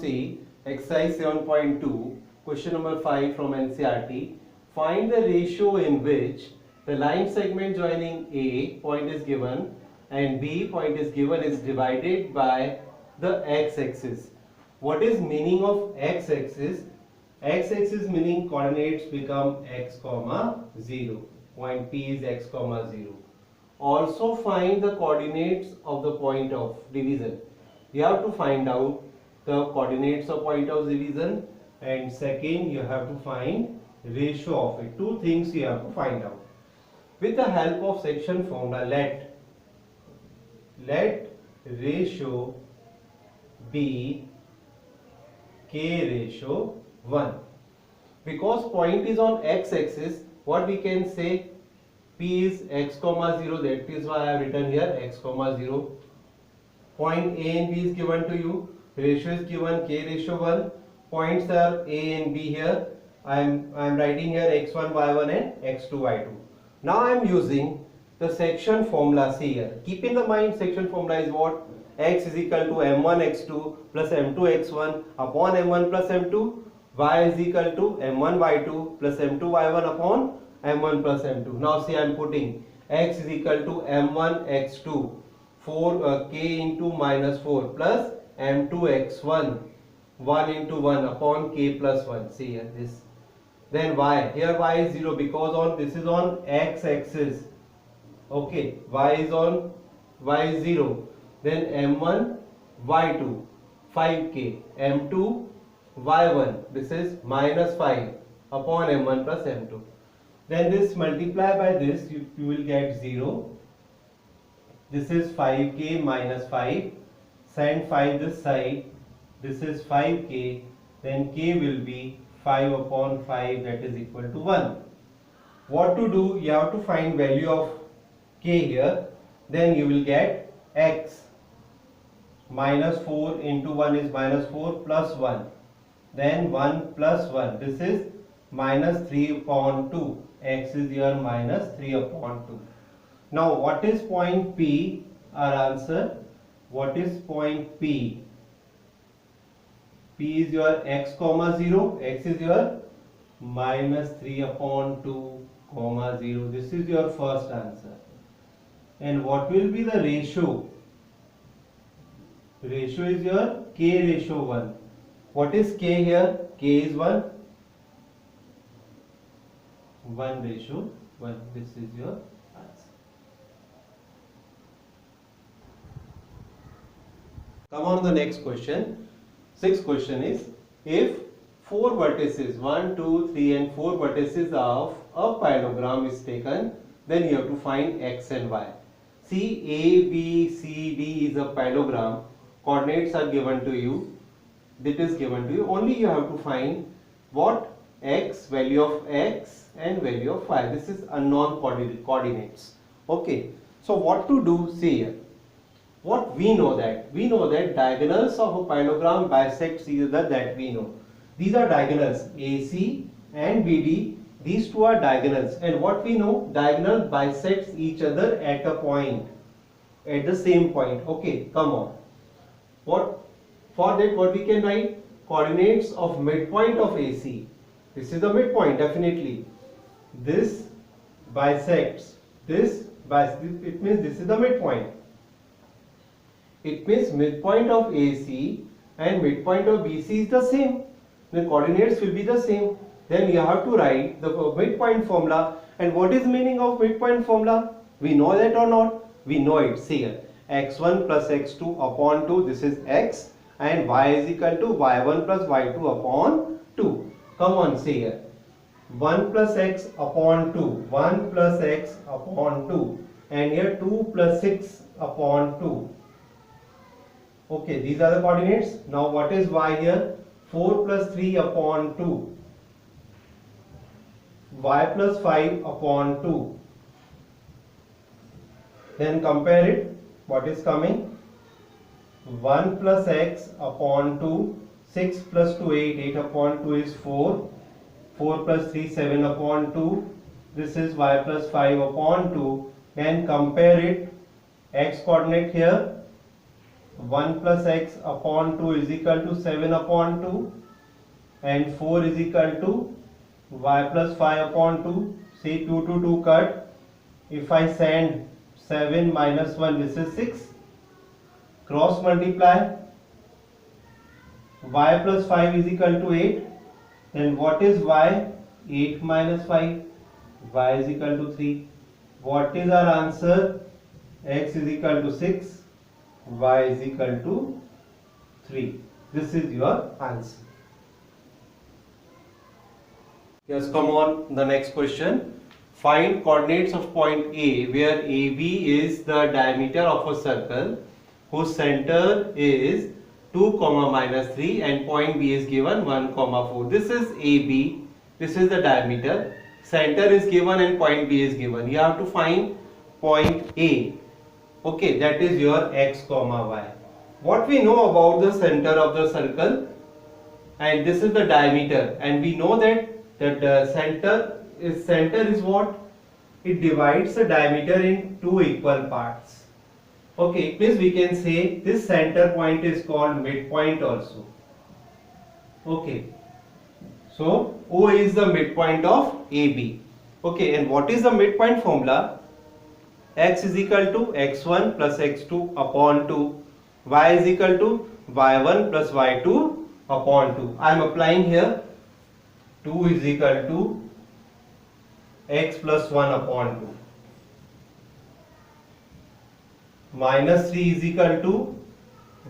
see exercise 7.2, question number 5 from NCERT. Find the ratio in which the line segment joining A point is given and B point is given is divided by the x-axis. What is meaning of x-axis? X-axis meaning coordinates become x comma 0. Point P is x comma 0. Also find the coordinates of the point of division. You have to find out the coordinates of point of division, and second you have to find ratio of it. Two things you have to find out. With the help of section formula, let ratio be k ratio 1. Because point is on x-axis, what we can say, P is x comma 0, that is why I have written here x comma 0. Point A and B is given to you, ratio is given k ratio 1, points are A and B here. I am writing here x1 y1 and x2 y2. Now I am using the section formula. See here, keep in the mind section formula is what? X is equal to m1 x2 plus m2 x1 upon m1 plus m2, y is equal to m1 y2 plus m2 y1 upon m1 plus m2. Now see, I am putting x is equal to m1 x2 k into minus 4 plus m2 x1 1 into 1 upon k plus 1. See here this. Then y, here y is 0 because this is on x axis. Okay, y is 0. Then m1 y2 5k, m2 y1, this is minus 5 upon m1 plus m2. Then this multiply by this, you will get 0. This is 5k minus 5. Send 5 this side. This is 5k. Then k will be 5 upon 5, that is equal to 1. What to do? You have to find value of k here. Then you will get x. Minus 4 into 1 is minus 4 plus 1. Then 1 plus 1. This is minus 3 upon 2. X is here minus 3 upon 2. Now what is point P? Our answer. What is point P? P is your x comma 0. X is your minus 3 upon 2 comma 0. This is your first answer. And what will be the ratio? Ratio is your k ratio 1. What is k here? K is 1. 1 ratio 1. This is your answer. Come on, the next question. Sixth question is, if 4 vertices 1, 2, 3 and 4 vertices of a parallelogram is taken, then you have to find x and y. See, A, B, C, D is a parallelogram. Coordinates are given to you. That is given to you. Only you have to find what? X, value of x and value of y. This is unknown coordinates. Okay. So what to do? See here. What we know that? We know that diagonals of a parallelogram bisects each other, that we know. These are diagonals AC and BD. These two are diagonals. And what we know? Diagonal bisects each other at a point. At the same point. Okay. Come on. What? For that what we can write? Coordinates of midpoint of AC. This is the midpoint definitely. This bisects this. It means this is the midpoint. It means midpoint of AC and midpoint of BC is the same. The coordinates will be the same. Then you have to write the midpoint formula. And what is meaning of midpoint formula? We know that or not? We know it. See here. x1 plus x2 upon 2. This is x. And y is equal to y1 plus y2 upon 2. Come on, see here. 1 plus x upon 2. 1 plus x upon 2. And here 2 plus 6 upon 2. Okay, these are the coordinates. Now what is y here? 4 plus 3 upon 2. Y plus 5 upon 2. Then compare it. What is coming? 1 plus x upon 2. 6 plus 2 8. 8 upon 2 is 4. 4 plus 3 7 upon 2. This is y plus 5 upon 2. Then compare it. X coordinate here. 1 plus x upon 2 is equal to 7 upon 2, and 4 is equal to y plus 5 upon 2. See, 2 to 2 cut. If I send 7 minus 1, this is 6. Cross multiply. Y plus 5 is equal to 8. Then what is y? 8 minus 5. Y is equal to 3. What is our answer? X is equal to 6. Y is equal to 3. This is your answer. Yes, come on, the next question. Find coordinates of point A where AB is the diameter of a circle whose center is 2, minus 3 and point B is given 1, 4. This is AB. This is the diameter. Center is given and point B is given. You have to find point A. Okay, that is your x, y. What we know about the center of the circle, and this is the diameter, and we know that the center is what? It divides the diameter in two equal parts. Okay, please we can say this center point is called midpoint also. Okay, so O is the midpoint of AB. Okay, and what is the midpoint formula? X is equal to x1 plus x2 upon 2. Y is equal to y1 plus y2 upon 2. I am applying here. 2 is equal to x plus 1 upon 2. Minus 3 is equal to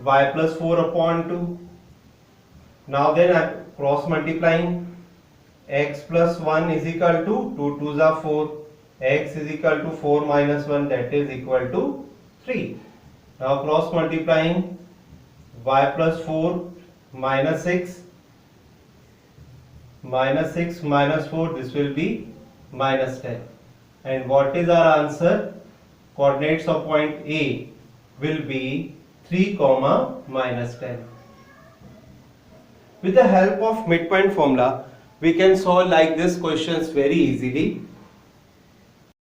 y plus 4 upon 2. Now then I am cross multiplying. X plus 1 is equal to 2 2s are 4. X is equal to 4 minus 1, that is equal to 3. Now cross multiplying. Y plus 4 minus 6. Minus 6 minus 4, this will be minus 10. And what is our answer? Coordinates of point A will be 3, minus 10. With the help of midpoint formula, we can solve like this questions very easily.